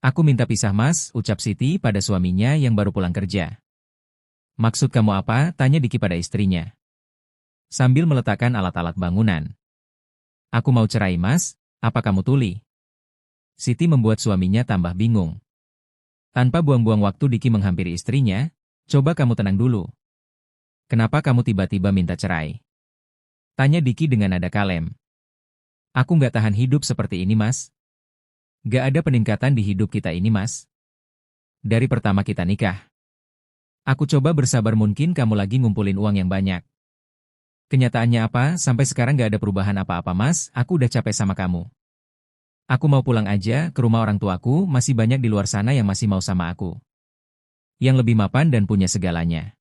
Aku minta pisah mas, ucap Siti pada suaminya yang baru pulang kerja. Maksud kamu apa? Tanya Diki pada istrinya. Sambil meletakkan alat-alat bangunan. Aku mau cerai mas, apa kamu tuli? Siti membuat suaminya tambah bingung. Tanpa buang-buang waktu Diki menghampiri istrinya, coba kamu tenang dulu. Kenapa kamu tiba-tiba minta cerai? Tanya Diki dengan nada kalem. Aku nggak tahan hidup seperti ini mas. Gak ada peningkatan di hidup kita ini mas. Dari pertama kita nikah. Aku coba bersabar mungkin kamu lagi ngumpulin uang yang banyak. Kenyataannya apa, sampai sekarang gak ada perubahan apa-apa mas, aku udah capek sama kamu. Aku mau pulang aja ke rumah orang tuaku, masih banyak di luar sana yang masih mau sama aku. Yang lebih mapan dan punya segalanya.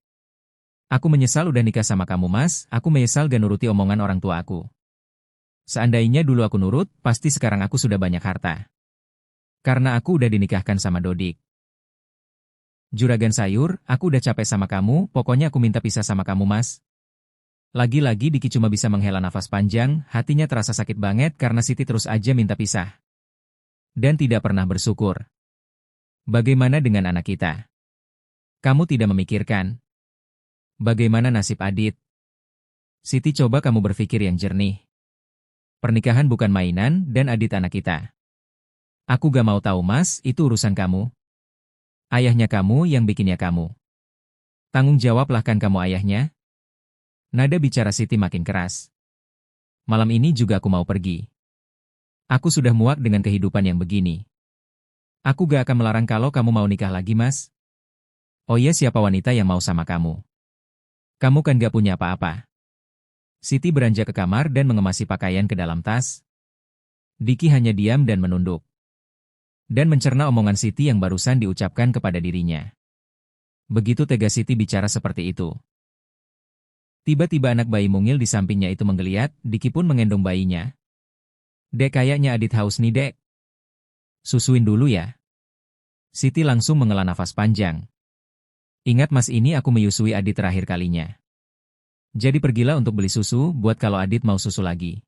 Aku menyesal udah nikah sama kamu mas, aku menyesal gak nuruti omongan orang tua aku. Seandainya dulu aku nurut, pasti sekarang aku sudah banyak harta. Karena aku udah dinikahkan sama Dodik. Juragan sayur, aku udah capek sama kamu, pokoknya aku minta pisah sama kamu mas. Lagi-lagi Diki cuma bisa menghela nafas panjang, hatinya terasa sakit banget karena Siti terus aja minta pisah. Dan tidak pernah bersyukur. Bagaimana dengan anak kita? Kamu tidak memikirkan. Bagaimana nasib Adit? Siti coba kamu berpikir yang jernih. Pernikahan bukan mainan dan Adit anak kita. Aku gak mau tahu mas, itu urusan kamu. Ayahnya kamu yang bikinnya kamu. Tanggung jawablah kan kamu ayahnya. Nada bicara Siti makin keras. Malam ini juga aku mau pergi. Aku sudah muak dengan kehidupan yang begini. Aku gak akan melarang kalau kamu mau nikah lagi mas. Oh iya siapa wanita yang mau sama kamu? Kamu kan gak punya apa-apa. Siti beranjak ke kamar dan mengemasi pakaian ke dalam tas. Diki hanya diam dan menunduk. Dan mencerna omongan Siti yang barusan diucapkan kepada dirinya. Begitu tega Siti bicara seperti itu. Tiba-tiba anak bayi mungil di sampingnya itu menggeliat, Diki pun mengendong bayinya. Dek kayaknya Adit haus nih dek. Susuin dulu ya. Siti langsung menghela nafas panjang. Ingat mas ini aku menyusui Adit terakhir kalinya. Jadi pergilah untuk beli susu buat kalau Adit mau susu lagi.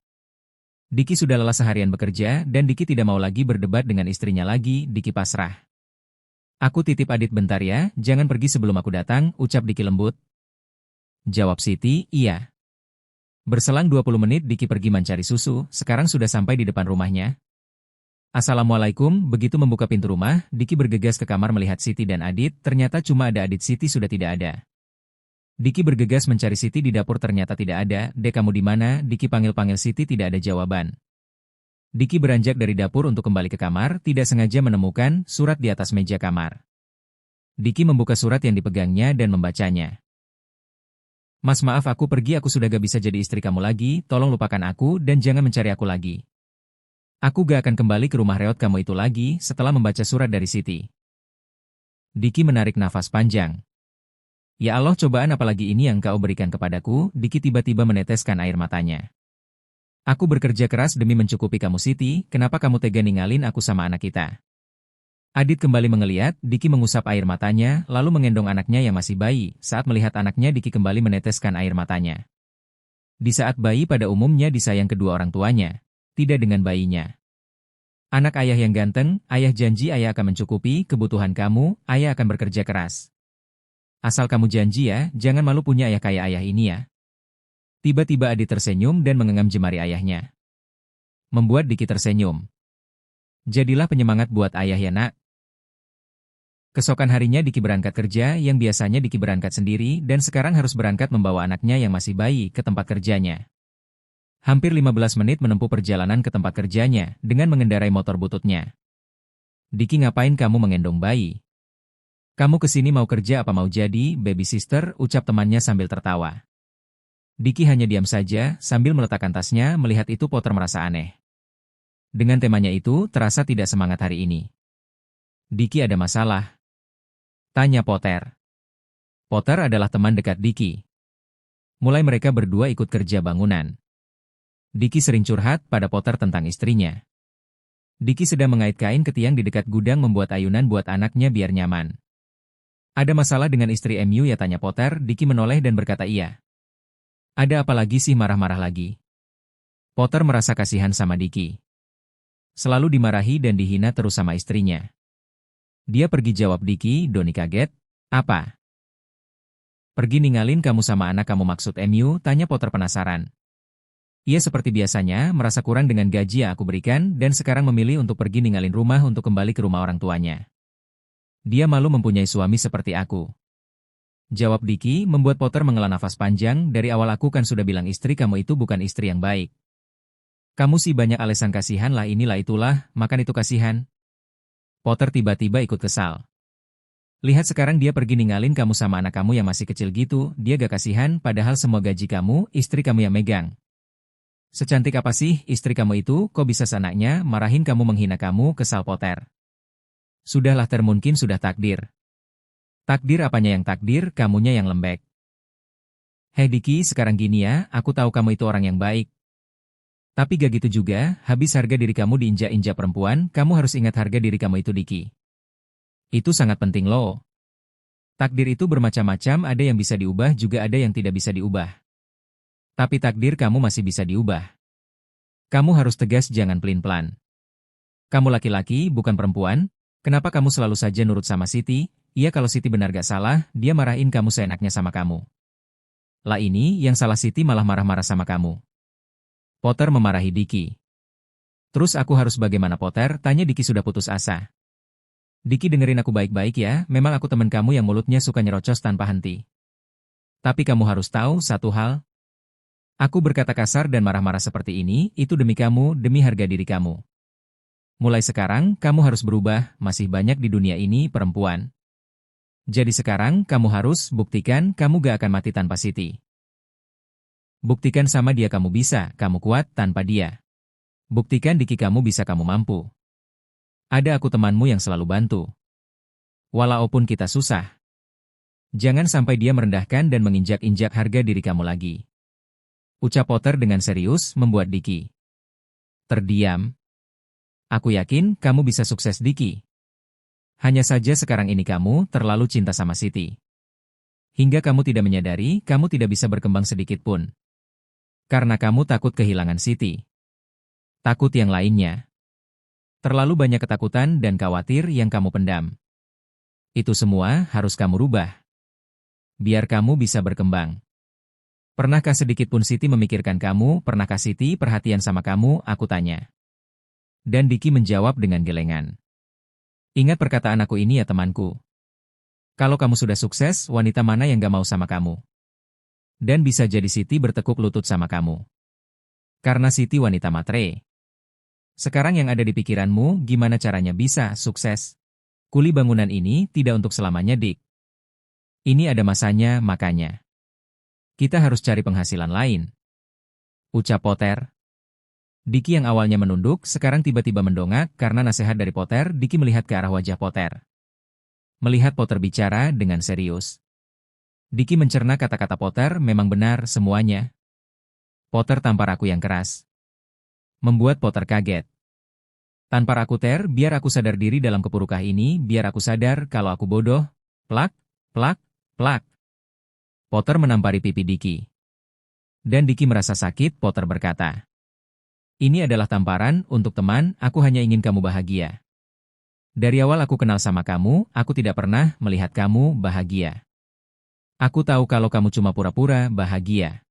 Diki sudah lelah seharian bekerja dan Diki tidak mau lagi berdebat dengan istrinya lagi, Diki pasrah. Aku titip Adit bentar ya, jangan pergi sebelum aku datang, ucap Diki lembut. Jawab Siti, iya. Berselang 20 menit Diki pergi mencari susu, sekarang sudah sampai di depan rumahnya. Assalamualaikum, begitu membuka pintu rumah, Diki bergegas ke kamar melihat Siti dan Adit, ternyata cuma ada Adit Siti sudah tidak ada. Diki bergegas mencari Siti di dapur ternyata tidak ada, dek kamu di mana? Diki panggil-panggil Siti tidak ada jawaban. Diki beranjak dari dapur untuk kembali ke kamar, tidak sengaja menemukan surat di atas meja kamar. Diki membuka surat yang dipegangnya dan membacanya. Mas maaf aku pergi aku sudah gak bisa jadi istri kamu lagi, tolong lupakan aku dan jangan mencari aku lagi. Aku gak akan kembali ke rumah reot kamu itu lagi setelah membaca surat dari Siti. Diki menarik nafas panjang. Ya Allah cobaan apalagi ini yang kau berikan kepadaku, Diki tiba-tiba meneteskan air matanya. Aku bekerja keras demi mencukupi kamu Siti, kenapa kamu tega ninggalin aku sama anak kita? Adit kembali mengeliat, Diki mengusap air matanya, lalu mengendong anaknya yang masih bayi, saat melihat anaknya Diki kembali meneteskan air matanya. Di saat bayi pada umumnya disayang kedua orang tuanya, tidak dengan bayinya. Anak ayah yang ganteng, ayah janji ayah akan mencukupi kebutuhan kamu, ayah akan bekerja keras. Asal kamu janji ya, jangan malu punya ayah kayak ayah ini ya. Tiba-tiba Adit tersenyum dan mengenggam jemari ayahnya. Membuat Diki tersenyum. Jadilah penyemangat buat ayah ya nak. Keesokan harinya Diki berangkat kerja yang biasanya Diki berangkat sendiri dan sekarang harus berangkat membawa anaknya yang masih bayi ke tempat kerjanya. Hampir 15 menit menempuh perjalanan ke tempat kerjanya dengan mengendarai motor bututnya. Diki ngapain kamu mengendong bayi? Kamu kesini mau kerja apa mau jadi baby sister, ucap temannya sambil tertawa. Diki hanya diam saja, sambil meletakkan tasnya, melihat itu Potter merasa aneh. Dengan temanya itu, terasa tidak semangat hari ini. Diki ada masalah? Tanya Potter. Potter adalah teman dekat Diki. Mulai mereka berdua ikut kerja bangunan. Diki sering curhat pada Potter tentang istrinya. Diki sedang mengait kain ke tiang di dekat gudang membuat ayunan buat anaknya biar nyaman. Ada masalah dengan istri MU ya tanya Potter, Diki menoleh dan berkata iya. Ada apa lagi sih marah-marah lagi? Potter merasa kasihan sama Diki. Selalu dimarahi dan dihina terus sama istrinya. Dia pergi, jawab Diki. Doni kaget. Apa? Pergi ninggalin kamu sama anak kamu, maksud MU? Tanya Potter penasaran. Ia seperti biasanya merasa kurang dengan gaji yang aku berikan dan sekarang memilih untuk pergi ninggalin rumah untuk kembali ke rumah orang tuanya. Dia malu mempunyai suami seperti aku. Jawab Diki, membuat Potter menghela nafas panjang. Dari awal aku kan sudah bilang istri kamu itu bukan istri yang baik. Kamu sih banyak alasan, kasihan lah inilah itulah, makan itu kasihan. Potter tiba-tiba ikut kesal. Lihat sekarang dia pergi ninggalin kamu sama anak kamu yang masih kecil gitu, dia gak kasihan padahal semua gaji kamu, istri kamu yang megang. Secantik apa sih istri kamu itu, kok bisa seenaknya marahin kamu, menghina kamu, kesal Potter. Sudahlah mungkin sudah takdir. Takdir apanya yang takdir, kamunya yang lembek. Hei Diki, sekarang gini ya, aku tahu kamu itu orang yang baik. Tapi gak gitu juga, habis harga diri kamu diinjak-injak perempuan, kamu harus ingat harga diri kamu itu Diki. Itu sangat penting loh. Takdir itu bermacam-macam, ada yang bisa diubah juga ada yang tidak bisa diubah. Tapi takdir kamu masih bisa diubah. Kamu harus tegas, jangan pelin-pelan. Kamu laki-laki, bukan perempuan. Kenapa kamu selalu saja nurut sama Siti? Iya, kalau Siti benar gak salah, dia marahin kamu seenaknya sama kamu. Lah ini, yang salah Siti malah marah-marah sama kamu. Potter memarahi Diki. Terus aku harus bagaimana Potter? Tanya Diki sudah putus asa. Diki, dengerin aku baik-baik ya, memang aku teman kamu yang mulutnya suka nyerocos tanpa henti. Tapi kamu harus tahu satu hal. Aku berkata kasar dan marah-marah seperti ini, itu demi kamu, demi harga diri kamu. Mulai sekarang, kamu harus berubah, masih banyak di dunia ini perempuan. Jadi sekarang, kamu harus buktikan kamu gak akan mati tanpa Siti. Buktikan sama dia kamu bisa, kamu kuat tanpa dia. Buktikan Diki kamu bisa, kamu mampu. Ada aku temanmu yang selalu bantu. Walaupun kita susah. Jangan sampai dia merendahkan dan menginjak-injak harga diri kamu lagi. Ucap Potter dengan serius, membuat Diki terdiam. Aku yakin kamu bisa sukses Diki. Hanya saja sekarang ini kamu terlalu cinta sama Siti. Hingga kamu tidak menyadari, kamu tidak bisa berkembang sedikit pun. Karena kamu takut kehilangan Siti. Takut yang lainnya. Terlalu banyak ketakutan dan khawatir yang kamu pendam. Itu semua harus kamu rubah. Biar kamu bisa berkembang. Pernahkah sedikit pun Siti memikirkan kamu? Pernahkah Siti perhatian sama kamu? Aku tanya. Dan Diki menjawab dengan gelengan. Ingat perkataan aku ini ya temanku. Kalau kamu sudah sukses, wanita mana yang gak mau sama kamu? Dan bisa jadi Siti bertekuk lutut sama kamu. Karena Siti wanita matre. Sekarang yang ada di pikiranmu, gimana caranya bisa sukses? Kuli bangunan ini tidak untuk selamanya, Dik. Ini ada masanya, makanya. Kita harus cari penghasilan lain. Ucap Potter. Diki yang awalnya menunduk, sekarang tiba-tiba mendongak karena nasihat dari Potter. Diki melihat ke arah wajah Potter. Melihat Potter bicara dengan serius. Diki mencerna kata-kata Potter, memang benar semuanya. Potter tampar aku yang keras. Membuat Potter kaget. Tanpa aku biar aku sadar diri dalam kepurukah ini, biar aku sadar kalau aku bodoh. Plak, plak, plak. Potter menampari pipi Diki. Dan Diki merasa sakit, Potter berkata. Ini adalah tamparan untuk teman, aku hanya ingin kamu bahagia. Dari awal aku kenal sama kamu, aku tidak pernah melihat kamu bahagia. Aku tahu kalau kamu cuma pura-pura bahagia.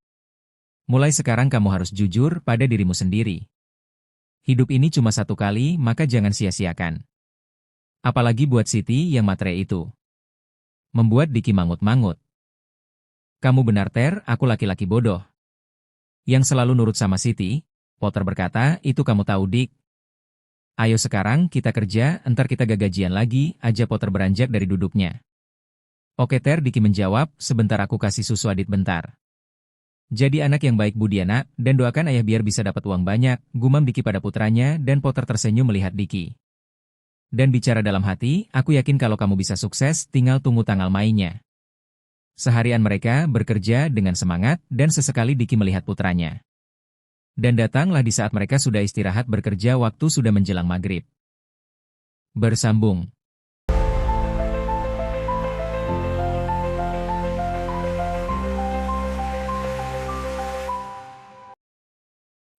Mulai sekarang kamu harus jujur pada dirimu sendiri. Hidup ini cuma satu kali, maka jangan sia-siakan. Apalagi buat Siti yang matre itu. Membuat Diki mangut-mangut. Kamu benar aku laki-laki bodoh. Yang selalu nurut sama Siti, Potter berkata, itu kamu tahu Dik. Ayo sekarang kita kerja, entar kita gak gajian lagi, aja Potter beranjak dari duduknya. Oke Diki menjawab, sebentar aku kasih susu adit bentar. Jadi anak yang baik budi anak, dan doakan ayah biar bisa dapat uang banyak, gumam Diki pada putranya, dan Potter tersenyum melihat Diki. Dan bicara dalam hati, aku yakin kalau kamu bisa sukses, tinggal tunggu tanggal mainnya. Seharian mereka bekerja dengan semangat, dan sesekali Diki melihat putranya. Dan datanglah di saat mereka sudah istirahat bekerja, waktu sudah menjelang maghrib. Bersambung.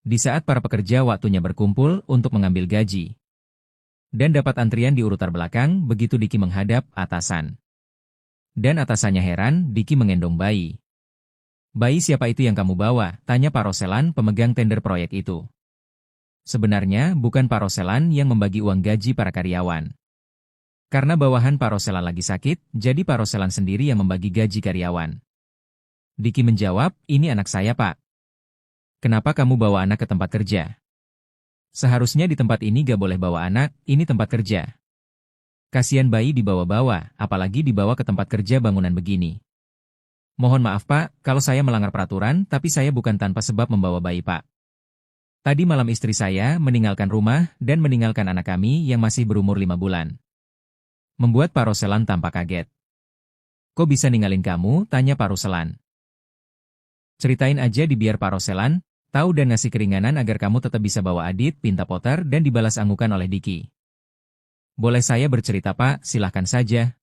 Di saat para pekerja waktunya berkumpul untuk mengambil gaji. Dan dapat antrian di urutan belakang begitu Diki menghadap atasan. Dan atasannya heran, Diki mengendong bayi. Bayi siapa itu yang kamu bawa? Tanya Pak Roselan pemegang tender proyek itu. Sebenarnya bukan Pak Roselan yang membagi uang gaji para karyawan. Karena bawahan Pak Roselan lagi sakit, jadi Pak Roselan sendiri yang membagi gaji karyawan. Diki menjawab, ini anak saya Pak. Kenapa kamu bawa anak ke tempat kerja? Seharusnya di tempat ini gak boleh bawa anak, ini tempat kerja. Kasian bayi dibawa-bawa, apalagi dibawa ke tempat kerja bangunan begini. Mohon maaf Pak, kalau saya melanggar peraturan, tapi saya bukan tanpa sebab membawa bayi Pak. Tadi malam istri saya meninggalkan rumah dan meninggalkan anak kami yang masih berumur 5 bulan. Membuat Pak Roselan tampak kaget. Kok bisa ninggalin kamu? Tanya Pak Roselan. Ceritain aja dibiar Pak Roselan tahu dan ngasih keringanan agar kamu tetap bisa bawa Adit, pinta Potter dan dibalas anggukan oleh Diki. Boleh saya bercerita Pak, silahkan saja.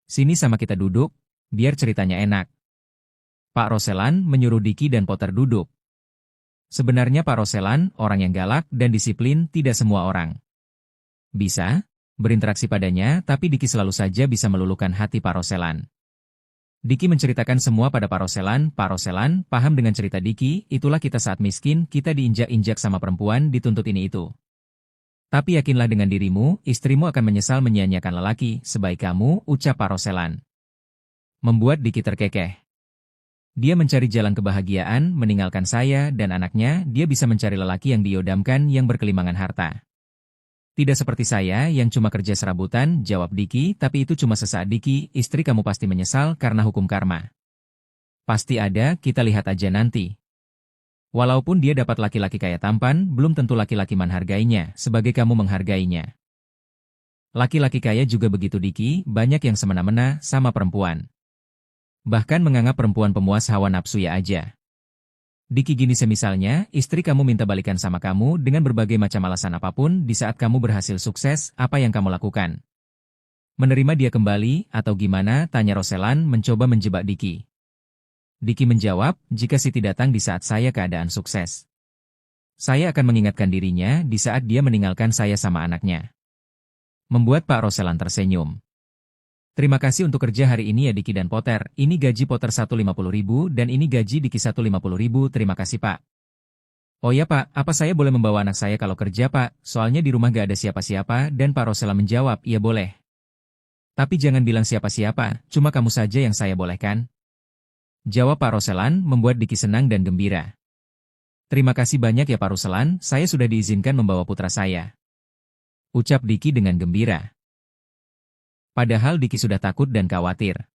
Sini sama kita duduk, biar ceritanya enak. Pak Roselan menyuruh Diki dan Potter duduk. Sebenarnya Pak Roselan orang yang galak dan disiplin, tidak semua orang bisa berinteraksi padanya, tapi Diki selalu saja bisa meluluhkan hati Pak Roselan. Diki menceritakan semua pada Pak Roselan. Pak Roselan paham dengan cerita Diki, itulah kita saat miskin, kita diinjak-injak sama perempuan, dituntut ini itu. Tapi yakinlah dengan dirimu, istrimu akan menyesal menyia-nyiakan lelaki, sebaik kamu, ucap Pak Roselan. Membuat Diki terkekeh. Dia mencari jalan kebahagiaan, meninggalkan saya dan anaknya, dia bisa mencari lelaki yang diidamkan yang berkelimangan harta. Tidak seperti saya yang cuma kerja serabutan, jawab Diki, tapi itu cuma sesaat Diki, istri kamu pasti menyesal karena hukum karma. Pasti ada, kita lihat aja nanti. Walaupun dia dapat laki-laki kaya tampan, belum tentu laki-laki menghargainya, sebagai kamu menghargainya. Laki-laki kaya juga begitu Diki, banyak yang semena-mena sama perempuan. Bahkan menganggap perempuan pemuas hawa nafsu ya aja. Diki gini semisalnya, istri kamu minta balikan sama kamu dengan berbagai macam alasan apapun di saat kamu berhasil sukses, apa yang kamu lakukan? Menerima dia kembali, atau gimana? Tanya Roselan mencoba menjebak Diki. Diki menjawab, jika Siti datang di saat saya keadaan sukses. Saya akan mengingatkan dirinya di saat dia meninggalkan saya sama anaknya. Membuat Pak Roselan tersenyum. Terima kasih untuk kerja hari ini ya Diki dan Potter, ini gaji Potter 150.000 dan ini gaji Diki 150.000, terima kasih Pak. Oh ya Pak, apa saya boleh membawa anak saya kalau kerja Pak, soalnya di rumah gak ada siapa-siapa dan Pak Roselan menjawab, iya boleh. Tapi jangan bilang siapa-siapa, cuma kamu saja yang saya bolehkan. Jawab Pak Roselan membuat Diki senang dan gembira. Terima kasih banyak ya Pak Roselan, saya sudah diizinkan membawa putra saya. Ucap Diki dengan gembira. Padahal Diki sudah takut dan khawatir.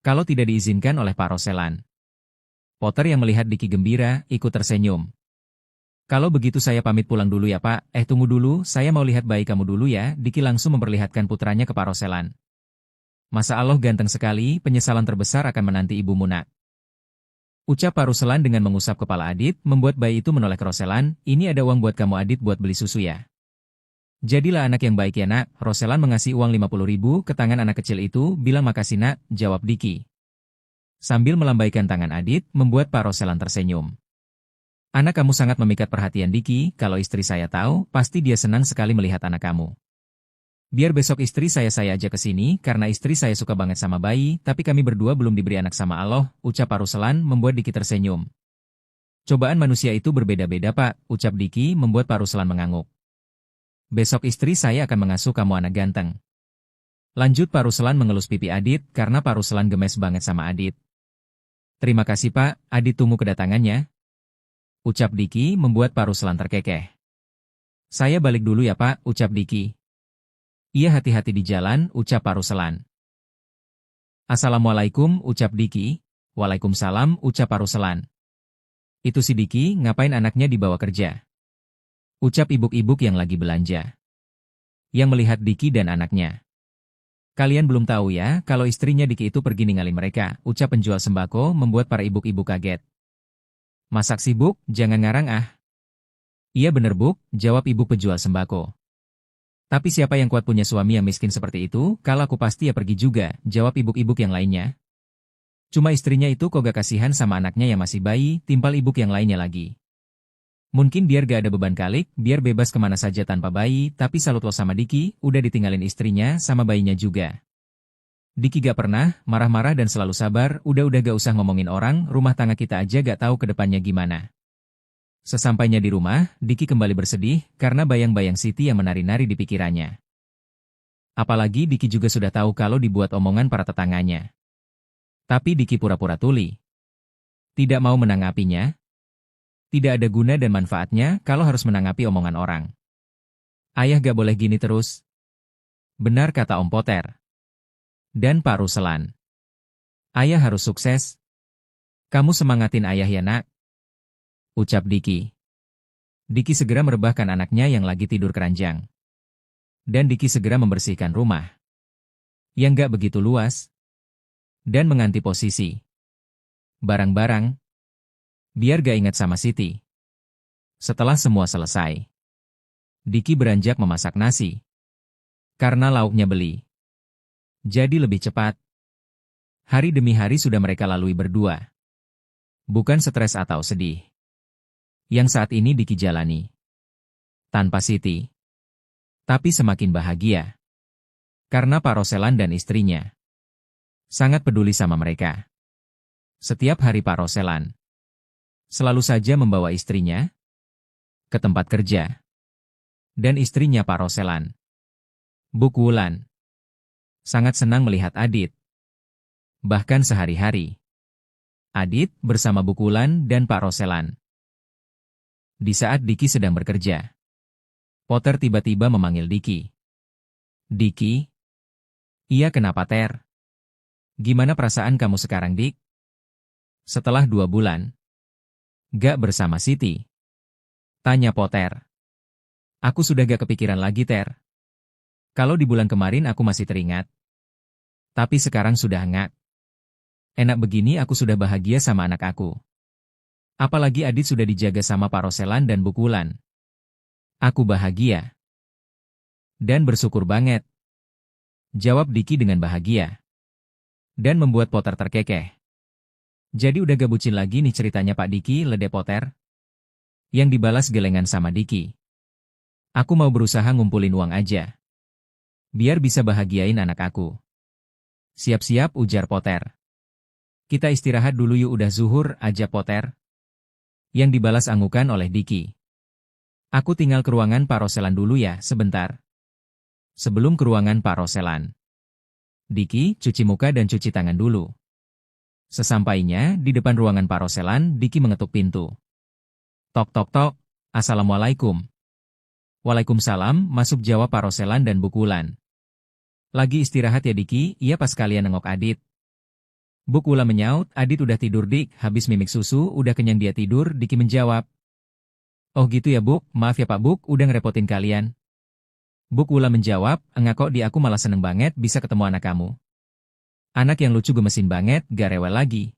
Kalau tidak diizinkan oleh Pak Roselan. Potter yang melihat Diki gembira, ikut tersenyum. Kalau begitu saya pamit pulang dulu ya Pak, tunggu dulu, saya mau lihat bayi kamu dulu ya, Diki langsung memperlihatkan putranya ke Pak Roselan. Masya Allah ganteng sekali, penyesalan terbesar akan menanti ibumu nak. Ucap Pak Roselan dengan mengusap kepala Adit, membuat bayi itu menoleh ke Roselan, ini ada uang buat kamu Adit buat beli susu ya. Jadilah anak yang baik ya nak, Roselan mengasih uang 50.000 ke tangan anak kecil itu, bilang makasih nak, jawab Diki. Sambil melambaikan tangan Adit, membuat Pak Roselan tersenyum. Anak kamu sangat memikat perhatian Diki, kalau istri saya tahu, pasti dia senang sekali melihat anak kamu. Biar besok istri saya aja ke sini, karena istri saya suka banget sama bayi, tapi kami berdua belum diberi anak sama Allah, ucap Pak Roselan, membuat Diki tersenyum. Cobaan manusia itu berbeda-beda Pak, ucap Diki, membuat Pak Roselan mengangguk. Besok istri saya akan mengasuh kamu anak ganteng. Lanjut Pak Roselan mengelus pipi Adit, karena Pak Roselan gemes banget sama Adit. Terima kasih Pak, Adit tunggu kedatangannya. Ucap Diki, membuat Pak Roselan terkekeh. Saya balik dulu ya Pak, ucap Diki. Iya hati-hati di jalan, ucap Pak Roselan. Assalamualaikum, ucap Diki. Waalaikumsalam, ucap Pak Roselan. Itu si Diki, ngapain anaknya dibawa kerja? Ucap ibu-ibu yang lagi belanja. Yang melihat Diki dan anaknya. Kalian belum tahu ya, kalau istrinya Diki itu pergi ninggalin mereka, ucap penjual sembako membuat para ibu-ibu kaget. Masak sibuk, jangan ngarang ah. Iya bener Buk, jawab ibu penjual sembako. Tapi siapa yang kuat punya suami yang miskin seperti itu, kalau aku pasti ya pergi juga, jawab ibu-ibu yang lainnya. Cuma istrinya itu kok gak kasihan sama anaknya yang masih bayi, timpal ibu yang lainnya lagi. Mungkin biar gak ada beban kalik, biar bebas kemana saja tanpa bayi, tapi salut lo sama Diki, udah ditinggalin istrinya sama bayinya juga. Diki gak pernah, marah-marah dan selalu sabar, udah gak usah ngomongin orang, rumah tangga kita aja gak tahu ke depannya gimana. Sesampainya di rumah, Diki kembali bersedih, karena bayang-bayang Siti yang menari-nari di pikirannya. Apalagi Diki juga sudah tahu kalau dibuat omongan para tetangganya. Tapi Diki pura-pura tuli. Tidak mau menanggapinya. Tidak ada guna dan manfaatnya kalau harus menanggapi omongan orang. Ayah gak boleh gini terus. Benar kata Om Poter. Dan Pak Ruslan. Ayah harus sukses. Kamu semangatin ayah ya nak. Ucap Diki. Diki segera merebahkan anaknya yang lagi tidur keranjang. Dan Diki segera membersihkan rumah. Yang gak begitu luas. Dan mengganti posisi. Barang-barang. Biar gak ingat sama Siti. Setelah semua selesai. Diki beranjak memasak nasi. Karena lauknya beli. Jadi lebih cepat. Hari demi hari sudah mereka lalui berdua. Bukan stres atau sedih. Yang saat ini Diki jalani. Tanpa Siti. Tapi semakin bahagia. Karena Pak Roselan dan istrinya. Sangat peduli sama mereka. Setiap hari Pak Roselan. Selalu saja membawa istrinya. Ke tempat kerja. Dan istrinya Pak Roselan. Bu Wulan. Sangat senang melihat Adit. Bahkan sehari-hari. Adit bersama Bu Wulan dan Pak Roselan. Di saat Diki sedang bekerja. Poter tiba-tiba memanggil Diki. Diki? Iya kenapa Ter? Gimana perasaan kamu sekarang Dik? Setelah 2 bulan. Gak bersama Siti. Tanya Poter. Aku sudah gak kepikiran lagi Ter. Kalau di bulan kemarin aku masih teringat. Tapi sekarang sudah enggak. Enak begini aku sudah bahagia sama anak aku. Apalagi Adit sudah dijaga sama Pak Roselan dan Bu Wulan. Aku bahagia. Dan bersyukur banget. Jawab Diki dengan bahagia. Dan membuat Poter terkekeh. Jadi udah gak bucin lagi nih ceritanya Pak Diki, lede Poter? Yang dibalas gelengan sama Diki. Aku mau berusaha ngumpulin uang aja. Biar bisa bahagiain anak aku. Siap-siap ujar Poter. Kita istirahat dulu yuk udah zuhur aja Poter. Yang dibalas anggukan oleh Diki. Aku tinggal ke ruangan Pak Roselan dulu ya sebentar. Sebelum ke ruangan Pak Roselan. Diki cuci muka dan cuci tangan dulu. Sesampainya di depan ruangan Pak Roselan, Diki mengetuk pintu. Tok tok tok, Assalamualaikum. Waalaikumsalam, masuk jawab Pak Roselan dan Bu Wulan. Lagi istirahat ya Diki, iya pas kalian nengok Adit. Bu Wulan menyaut, Adit udah tidur Dik, habis mimik susu, udah kenyang dia tidur, Diki menjawab. Oh gitu ya Buk, maaf ya Pak Buk, udah ngerepotin kalian. Bu Wulan menjawab, enggak kok di aku malah seneng banget bisa ketemu anak kamu. Anak yang lucu gemesin banget, gak rewel lagi.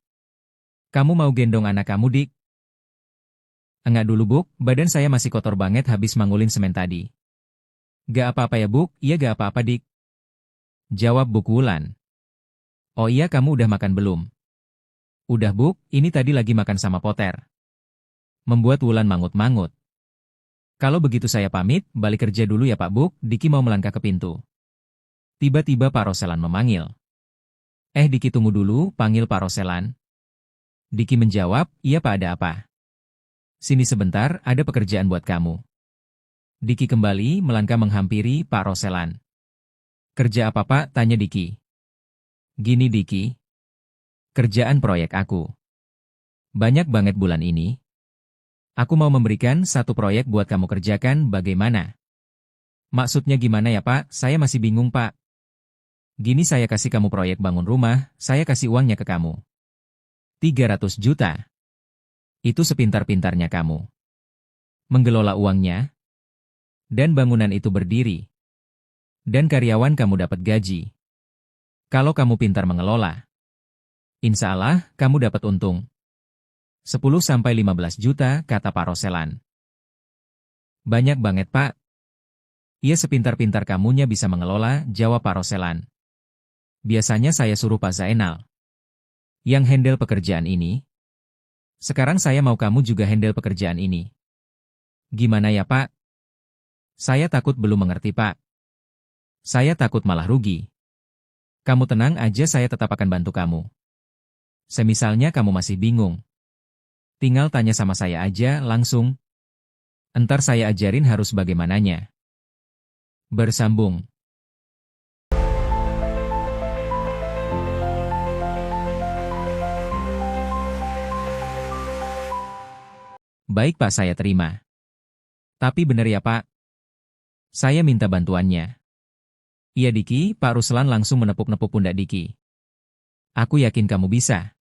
Kamu mau gendong anak kamu Dik? Enggak dulu Buk, badan saya masih kotor banget habis mangulin semen tadi. Gak apa-apa ya Buk, iya gak apa-apa Dik. Jawab Bu Wulan. Oh iya kamu udah makan belum? Udah Buk, ini tadi lagi makan sama Poter. Membuat Wulan mangut-mangut. Kalau begitu saya pamit, balik kerja dulu ya Pak Buk, Diki mau melangkah ke pintu. Tiba-tiba Pak Roselan memanggil. Diki tunggu dulu, panggil Pak Roselan. Diki menjawab, iya Pak ada apa? Sini sebentar, ada pekerjaan buat kamu. Diki kembali melangkah menghampiri Pak Roselan. Kerja apa Pak? Tanya Diki. Gini Diki. Kerjaan proyek aku. Banyak banget bulan ini. Aku mau memberikan satu proyek buat kamu kerjakan, bagaimana? Maksudnya gimana ya Pak? Saya masih bingung Pak. Gini saya kasih kamu proyek bangun rumah, saya kasih uangnya ke kamu. 300 juta. Itu sepintar-pintarnya kamu. Mengelola uangnya. Dan bangunan itu berdiri. Dan karyawan kamu dapat gaji. Kalau kamu pintar mengelola. Insya Allah, kamu dapat untung. 10-15 juta, kata Pak Roselan. Banyak banget Pak. Iya sepintar-pintar kamunya bisa mengelola, jawab Pak Roselan. Biasanya saya suruh Pak Zainal. Yang handle pekerjaan ini. Sekarang saya mau kamu juga handle pekerjaan ini. Gimana ya Pak? Saya takut belum mengerti Pak. Saya takut malah rugi. Kamu tenang aja, saya tetap akan bantu kamu. Semisalnya kamu masih bingung. Tinggal tanya sama saya aja langsung. Entar saya ajarin harus bagaimananya. Bersambung. Baik Pak, saya terima. Tapi benar ya Pak? Saya minta bantuannya. Iya Diki, Pak Ruslan langsung menepuk-nepuk pundak Diki. Aku yakin kamu bisa.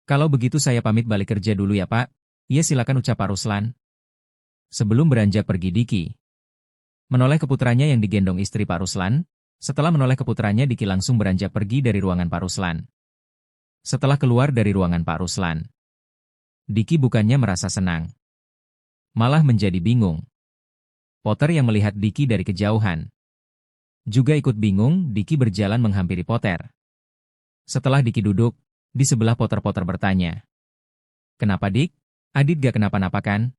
Kalau begitu saya pamit balik kerja dulu ya Pak. Iya silakan, ucap Pak Ruslan. Sebelum beranjak pergi Diki menoleh ke putranya yang digendong istri Pak Ruslan. Setelah menoleh ke putranya, Diki langsung beranjak pergi dari ruangan Pak Ruslan. Setelah keluar dari ruangan Pak Ruslan, Diki bukannya merasa senang, malah menjadi bingung. Potter yang melihat Diki dari kejauhan juga ikut bingung. Diki berjalan menghampiri Potter. Setelah Diki duduk di sebelah Potter bertanya, "Kenapa Dik? Adit gak kenapa-napa kan?"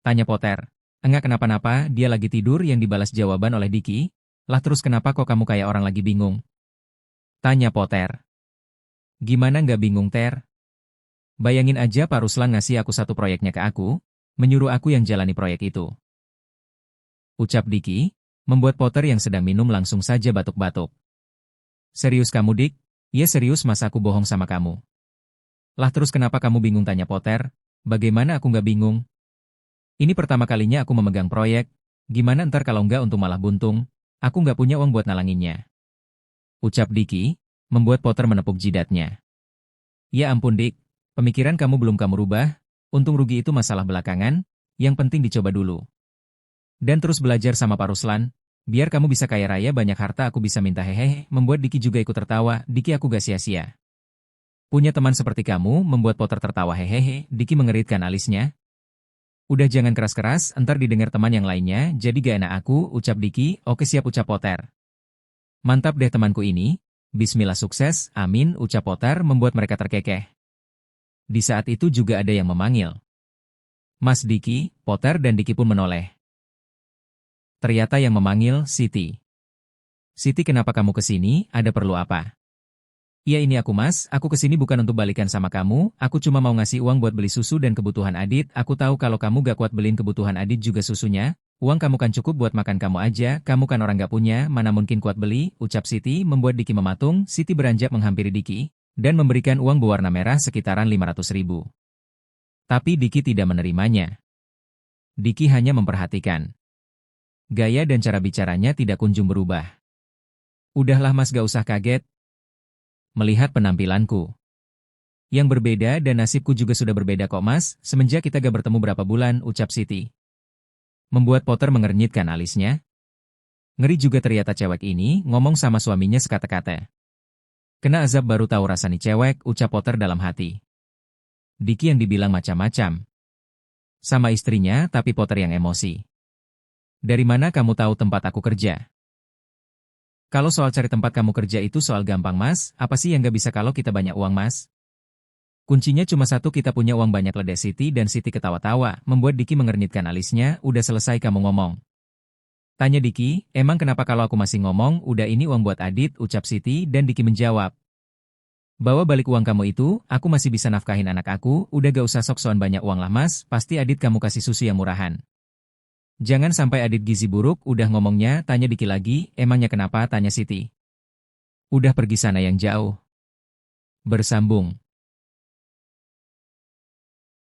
Tanya Potter. "Enggak kenapa-napa, dia lagi tidur," yang dibalas jawaban oleh Diki. "Lah terus kenapa kok kamu kayak orang lagi bingung?" Tanya Potter. "Gimana nggak bingung Ter? Bayangin aja Pak Ruslan ngasih aku satu proyeknya ke aku, menyuruh aku yang jalani proyek itu." Ucap Diki, membuat Potter yang sedang minum langsung saja batuk-batuk. "Serius kamu Dik?" "Iya serius, masa aku bohong sama kamu?" "Lah terus kenapa kamu bingung?" tanya Potter. "Bagaimana aku nggak bingung? Ini pertama kalinya aku memegang proyek, gimana ntar kalau nggak untung malah buntung, aku nggak punya uang buat nalanginnya." Ucap Diki, membuat Potter menepuk jidatnya. "Ya ampun Dik, pemikiran kamu belum kamu rubah, untung rugi itu masalah belakangan, yang penting dicoba dulu. Dan terus belajar sama Pak Ruslan, biar kamu bisa kaya raya banyak harta, aku bisa minta hehehe." Membuat Diki juga ikut tertawa. Diki, aku gak sia-sia punya teman seperti kamu, membuat Potter tertawa hehehe. Diki mengeritkan alisnya. "Udah jangan keras-keras, entar didengar teman yang lainnya, jadi gak enak aku," ucap Diki. "Oke siap," ucap Potter. "Mantap deh temanku ini, bismillah sukses, amin," ucap Potter, membuat mereka terkekeh. Di saat itu juga ada yang memanggil. "Mas Diki." Potter dan Diki pun menoleh. Ternyata yang memanggil Siti. "Siti, kenapa kamu kesini? Ada perlu apa?" "Iya ini aku Mas, aku kesini bukan untuk balikan sama kamu, aku cuma mau ngasih uang buat beli susu dan kebutuhan Adit. Aku tahu kalau kamu gak kuat beliin kebutuhan Adit juga susunya, uang kamu kan cukup buat makan kamu aja, kamu kan orang gak punya, mana mungkin kuat beli," ucap Siti, membuat Diki mematung. Siti beranjak menghampiri Diki, dan memberikan uang berwarna merah sekitaran 500.000. Tapi Diki tidak menerimanya. Diki hanya memperhatikan. Gaya dan cara bicaranya tidak kunjung berubah. "Udahlah Mas, gak usah kaget. Melihat penampilanku yang berbeda dan nasibku juga sudah berbeda kok Mas, semenjak kita gak bertemu berapa bulan," ucap Siti. Membuat Potter mengernyitkan alisnya. Ngeri juga ternyata cewek ini ngomong sama suaminya sekata-kata. "Kena azab baru tahu rasa nih cewek," ucap Potter dalam hati. Diki yang dibilang macam-macam sama istrinya, tapi Potter yang emosi. "Dari mana kamu tahu tempat aku kerja?" "Kalau soal cari tempat kamu kerja itu soal gampang Mas, apa sih yang gak bisa kalau kita banyak uang Mas? Kuncinya cuma satu, kita punya uang banyak," ledek Siti, dan Siti ketawa-tawa, membuat Diki mengernyitkan alisnya. "Udah selesai kamu ngomong?" Tanya Diki. "Emang kenapa kalau aku masih ngomong?" "Udah, ini uang buat Adit," ucap Siti, dan Diki menjawab. "Bawa balik uang kamu itu, aku masih bisa nafkahin anak aku, udah gak usah sok-sokan banyak uang lah Mas, pasti Adit kamu kasih susu yang murahan. Jangan sampai Adit gizi buruk." "Udah ngomongnya," tanya Diki lagi. "Emangnya kenapa?" tanya Siti. "Udah pergi sana yang jauh." Bersambung.